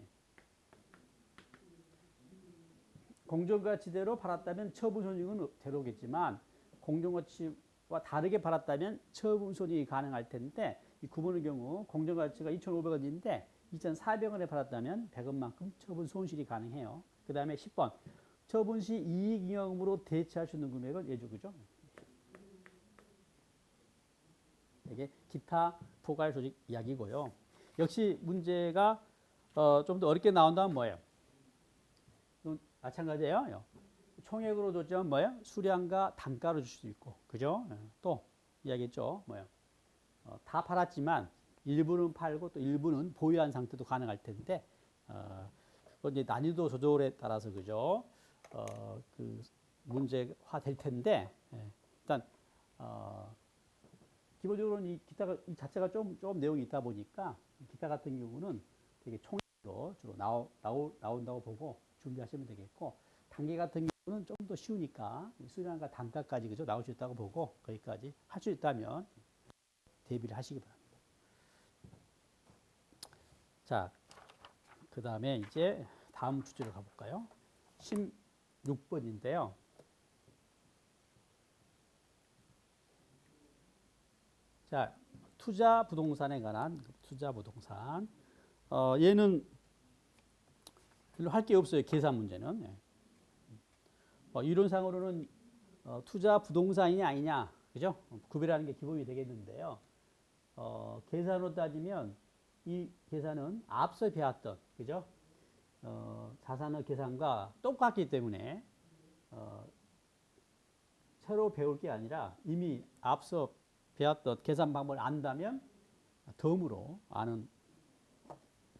공정가치대로 팔았다면 처분 손익은 제로겠지만 공정가치와 다르게 팔았다면 처분 손익이 가능할 텐데 이 9번의 경우 공정가치가 2,500원인데 2,400원에 팔았다면 100원만큼 처분 손실이 가능해요. 그 다음에 10번. 처분 시 이익잉여금으로 대체할 수 있는 금액을 예죠. 그죠? 이게 기타 포괄 조직 이야기고요. 역시 문제가 좀 더 어렵게 나온다면 뭐예요? 마찬가지예요. 총액으로 줬지만 뭐예요? 수량과 단가로 줄 수도 있고. 그죠? 또 이야기했죠. 뭐요? 다 팔았지만 일부는 팔고 또 일부는 보유한 상태도 가능할 텐데 그건 이제 난이도 조절에 따라서 그죠? 그 문제화 될 텐데 일단 기본적으로는 이 기타가 이 자체가 좀 내용이 있다 보니까 기타 같은 경우는 되게 총으로 주로 나온다고 보고 준비하시면 되겠고 단계 같은 경우는 좀 더 쉬우니까 수량과 단가까지 그죠 나올 수 있다고 보고 거기까지 할 수 있다면 대비를 하시기 바랍니다. 자, 그 다음에 이제 다음 주제로 가볼까요? 16번인데요. 자, 투자 부동산에 관한 투자 부동산. 얘는 별로 할 게 없어요. 계산 문제는. 이론상으로는 투자 부동산이냐 아니냐, 그죠? 구별하는 게 기본이 되겠는데요. 계산으로 따지면 이 계산은 앞서 배웠던, 그죠? 자산의 계산과 똑같기 때문에 새로 배울 게 아니라 이미 앞서 배웠던 계산 방법을 안다면 덤으로 아는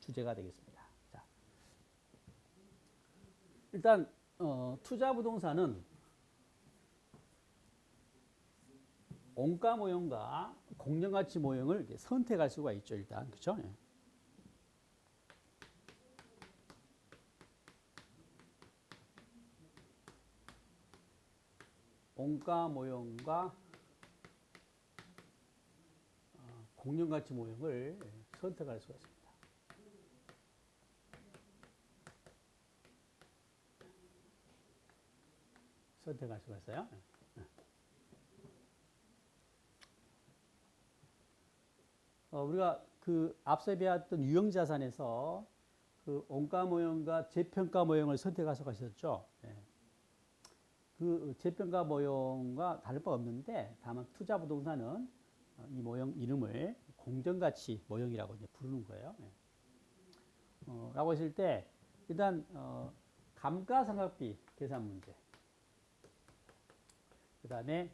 주제가 되겠습니다. 자, 일단 투자 부동산은 원가 모형과 공정가치 모형을 선택할 수가 있죠. 일단 그렇죠? 원가 모형과 공정가치 모형을 선택할 수가 있습니다. 선택할 수가 있어요. 우리가 그 앞서 배웠던 유형자산에서 그 원가 모형과 재평가 모형을 선택할 수가 있었죠. 그 재평가 모형과 다를 바 없는데 다만 투자 부동산은 이 모형 이름을 공정가치 모형이라고 이제 부르는 거예요. 라고 했을 때 일단 감가상각비 계산 문제, 그 다음에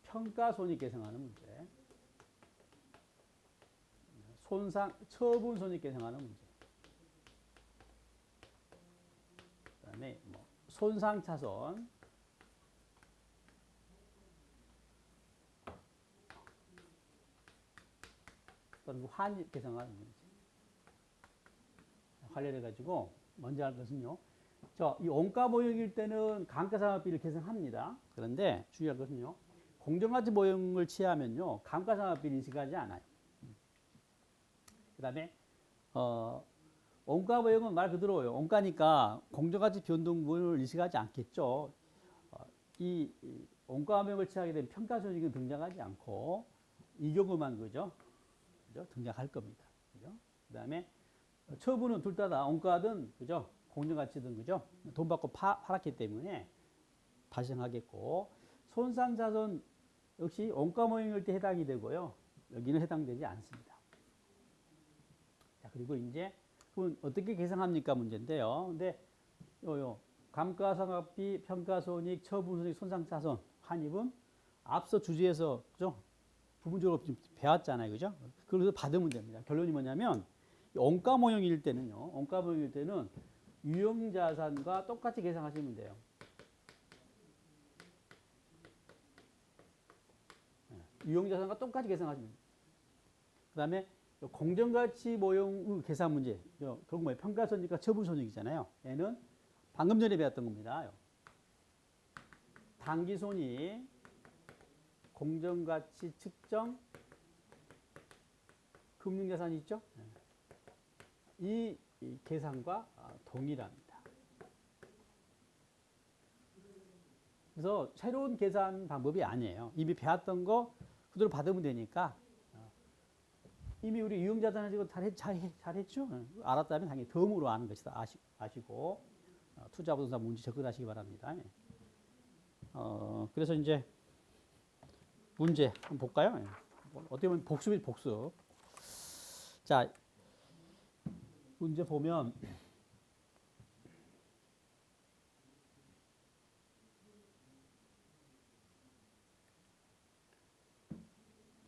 평가손익 계산하는 문제, 처분손익 계산하는 문제, 그 다음에 손상차손, 또는 환입 계산하는 문제 관련해가지고 먼저 할 것은요. 이 원가 모형일 때는 감가상각비를 계산합니다. 그런데 주의할 것은요. 공정가치 모형을 취하면요. 감가상각비를 인식하지 않아요. 그 다음에 원가 모형은 말 그대로요. 원가니까 공정가치 변동분을 인식하지 않겠죠. 이 원가 모형을 취하게 되면 평가손익은 등장하지 않고 이 경우만 그죠? 등장할 겁니다. 그죠? 그 다음에 처분은 둘 다 원가든 그죠? 공정가치든 그죠? 돈 받고 팔았기 때문에 발생하겠고 손상자손 역시 원가 모형일 때 해당이 되고요. 여기는 해당되지 않습니다. 자, 그리고 이제 그건 어떻게 계산합니까 문제인데요. 근데 감가상각비, 평가손익, 처분손익, 손상자손, 환입은 앞서 주제에서 그죠? 부분적으로 좀 배웠잖아요, 그죠? 그래서 받으면 됩니다. 결론이 뭐냐면 원가 모형일 때는요. 원가 모형일 때는 유형자산과 똑같이 계산하시면 돼요. 유형자산과 똑같이 계산하시면 돼요. 그 다음에 공정가치 모형 계산 문제. 그건 뭐예요? 평가손익과 처분손익이잖아요. 얘는 방금 전에 배웠던 겁니다. 당기손익, 공정가치 측정, 금융자산이 있죠? 이 계산과 동일합니다. 그래서 새로운 계산 방법이 아니에요. 이미 배웠던 거 그대로 받으면 되니까 이미 우리 유형자산을 지금 잘했죠? 알았다면 당연히 덤으로 아는 것이다 아시고 투자부동산 문제 접근하시기 바랍니다. 그래서 이제 문제 한번 볼까요? 어떻게 보면 복습이 복습. 자, 문제 보면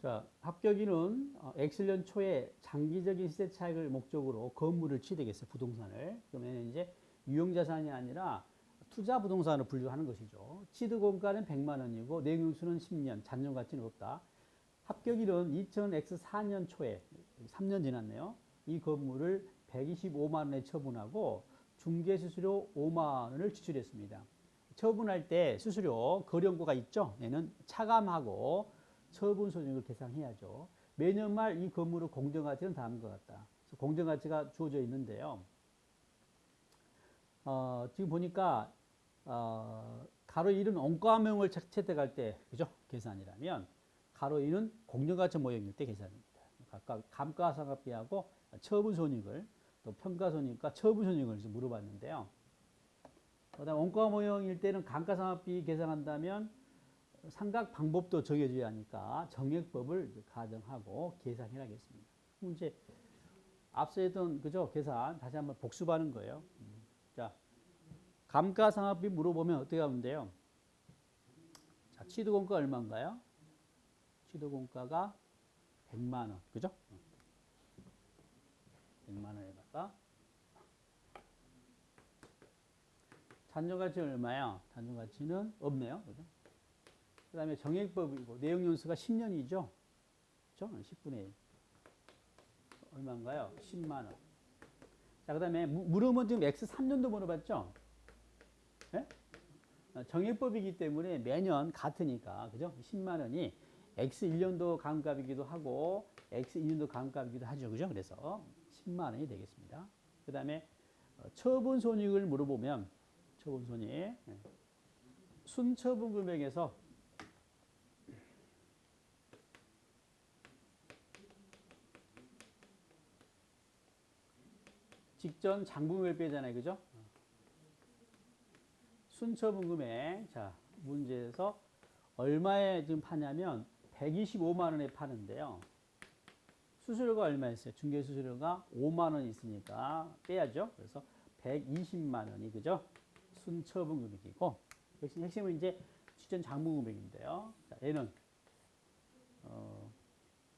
자, 합격인은 X년 초에 장기적인 시세 차익을 목적으로 건물을 취득했어요. 부동산을. 그러면 이제 유형자산이 아니라 투자 부동산으로 분류하는 것이죠. 취득원가는 100만 원이고 내용수는 10년, 잔존가치는 없다. 합격일은 2000X4년 초에 3년 지났네요. 이 건물을 125만 원에 처분하고 중개수수료 5만 원을 지출했습니다. 처분할 때 수수료 거래원가가 있죠. 얘는 차감하고 처분 손익을 계산해야죠. 매년 말 이 건물의 공정가치는 다음과 같다. 공정가치가 주어져 있는데요. 지금 보니까 가로 1은 원가명을 채택할 때 그죠? 계산이라면 가로 2는 공정가치 모형일 때 계산입니다. 각각 감가상각비하고 처분손익을 또 평가손익과 처분손익을 물어봤는데요. 그다음 원가 모형일 때는 감가상각비 계산한다면 상각 방법도 정해져야 하니까 정액법을 가정하고 계산을 하겠습니다. 그럼 이제 앞서 했던 그죠? 계산 다시 한번 복습하는 거예요. 자, 감가상각비 물어보면 어떻게 하면 돼요? 자, 취득원가 얼마인가요? 취득원가가 100만 원, 그죠? 100만 원에다가 잔존가치는 얼마요? 잔존가치는 없네요, 그죠? 그 다음에 정액법이고 내용연수가 10년이죠, 그죠? 10분의 1 얼마인가요? 10만 원. 자, 그 다음에 물으면 지금 X3년도 물어봤죠? 네? 정액법이기 때문에 매년 같으니까, 그죠? 10만 원이 X1년도 감값이기도 하고 X2년도 감값이기도 하죠, 그죠? 그래서 10만 원이 되겠습니다. 그 다음에 처분손익을 물어보면 처분손익 순처분 금액에서 직전 장부금액을 빼잖아요, 그죠? 순처분 금액. 자, 문제에서 얼마에 지금 파냐면 125만 원에 파는데요. 수수료가 얼마였어요? 중개수수료가 5만 원 있으니까 빼야죠. 그래서 120만 원이 그죠? 순처분 금액이고, 핵심은 이제 직전 장부 금액인데요. 자, 얘는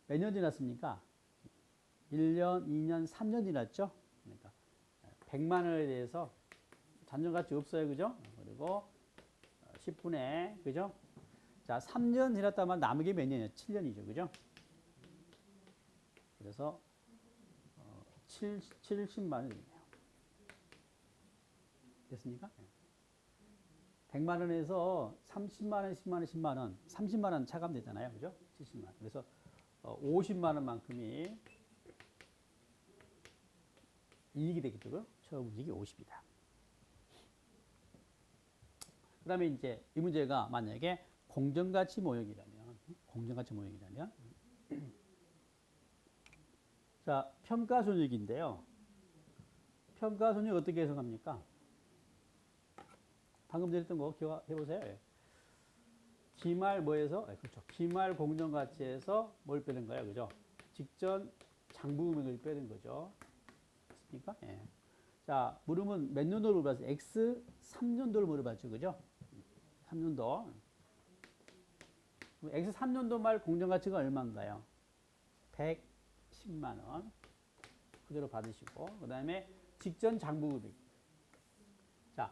몇 년 지났습니까? 1년, 2년, 3년 지났죠? 그러니까 100만 원에 대해서 잔존가치 없어요, 그죠? 그리고 10분의 그죠? 자, 3년 지났다면 남은 게 몇 년이에요? 7년이죠, 그죠? 그래서 70만 원이네요. 됐습니까? 100만 원에서 30만 원, 10만 원, 10만 원, 30만 원 차감되잖아요, 그죠? 70만 원. 그래서 50만 원만큼이 이익이 되겠죠. 처분이익이 50이다. 그 다음에 이제 이 문제가 만약에 공정가치 모형이라면, 자, 평가손익인데요. 평가손익 어떻게 해석합니까? 방금 전에 했던 거 기억해보세요. 기말 뭐에서? 그렇죠. 기말 공정가치에서 뭘 빼는 거예요, 그죠? 직전 장부금액을 빼는 거죠. 됐습니까? 예. 자, 물으면 몇 년도를 물어봤어요? X 3년도를 물어봤죠, 그죠? 3년도. X 3년도 말 공정가치가 얼마인가요? 110만 원. 그대로 받으시고, 그 다음에 직전 장부금액. 자,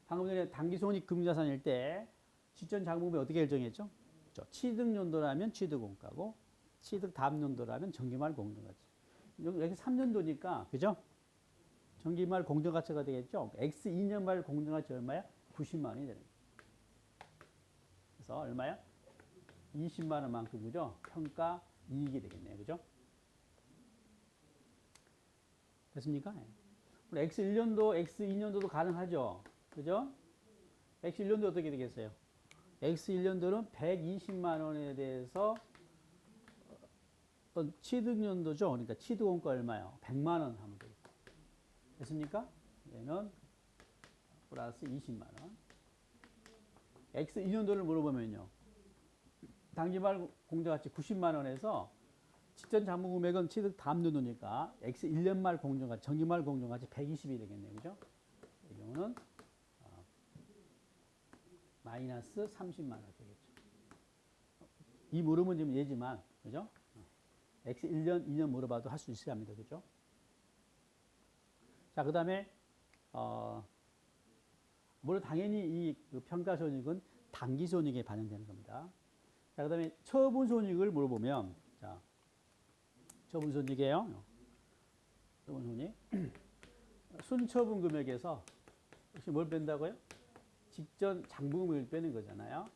방금 전에 당기손익 금융자산일 때 직전 장부금액 어떻게 결정했죠? 그렇죠. 취득연도라면 취득원가고, 취득 다음 연도라면 정기말 공정가치. 여기 3년도니까, 그죠? 정기말 공정가치가 되겠죠? X 2년 말 공정가치 얼마야? 90만 원이 되는 거예요. 그래서 얼마야? 20만 원만큼, 그죠? 평가 이익이 되겠네요, 그죠? 됐습니까? X 1년도, X 2년도도 가능하죠, 그죠? X 1년도 어떻게 되겠어요? X 1년도는 120만 원에 대해서 취득연도죠. 그러니까 취득원가 얼마요? 100만 원 하면 되겠죠. 됐습니까? 얘는 플러스 20만 원. X 2년도를 물어보면요. 당기말 공정가치 90만 원에서 직전 장부 금액은 취득 다음 연도니까 X 1년 말 공정가치, 정기말 공정가치 120이 되겠네요. 그죠? 이 경우는 마이너스 30만 원 되겠죠. 이 물음은 지금 예지만 그죠? X 1년, 2년 물어봐도 할 수 있어야 합니다. 그죠? 자, 그 다음에, 물론 당연히 이그 평가 손익은 단기 손익에 반영되는 겁니다. 자, 그 다음에 처분 손익을 물어보면, 자, 처분 손익이에요. 처분 손익. 순처분 금액에서 혹시 뭘 뺀다고요? 직전 장부금액을 빼는 거잖아요.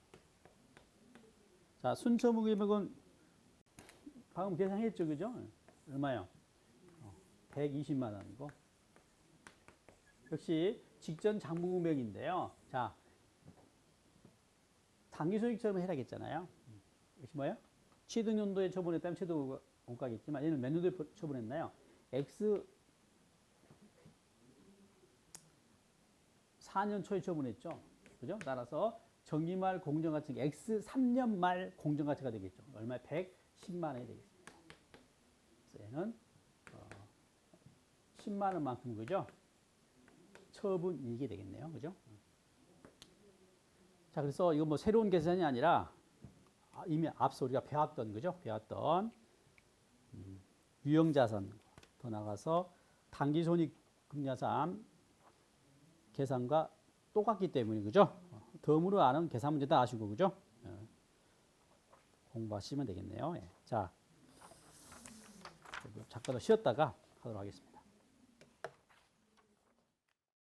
자, 순처분 금액은 방금 계산했죠, 그죠? 얼마요? 120만 원이고. 역시 직전 장부금액인데요. 자, 당기손익처럼 해야겠잖아요. 역시 뭐예요? 취득연도에 처분했다면 취득원가겠지만 얘는 몇 년도에 처분했나요? X 4년 초에 처분했죠. 그죠? 따라서 정기말 공정가치 X 3년 말 공정가치가 되겠죠. 얼마에? 110만 원이 되겠습니다. 그래서 얘는 10만 원만큼 그죠? 처분 이익이 되겠네요. 그죠? 자, 그래서 이거 뭐 새로운 계산이 아니라 이미 앞서 우리가 배웠던 그죠? 배웠던 유형자산 더 나가서 단기손익금자산 계산과 똑같기 때문에 그죠? 덤으로 아는 계산 문제 다 아시고 그죠? 공부하시면 되겠네요. 자, 잠깐 쉬었다가 하도록 하겠습니다.